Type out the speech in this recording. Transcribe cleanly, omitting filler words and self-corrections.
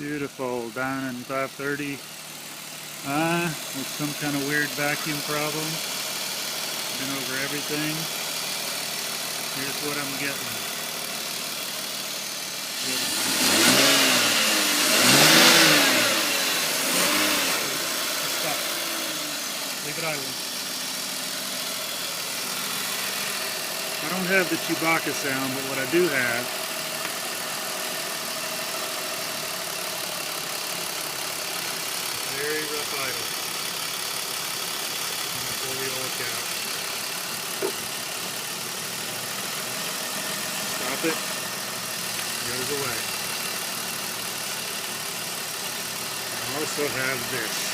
Beautiful Diamond 530 with some kind of weird vacuum problem. Been over everything. Here's what I'm getting. Stop. Leave it idling. I don't have the Chewbacca sound, but what I do have very rough idle. I'm going to pull the oil cap. Stop it. Goes away. I also have this.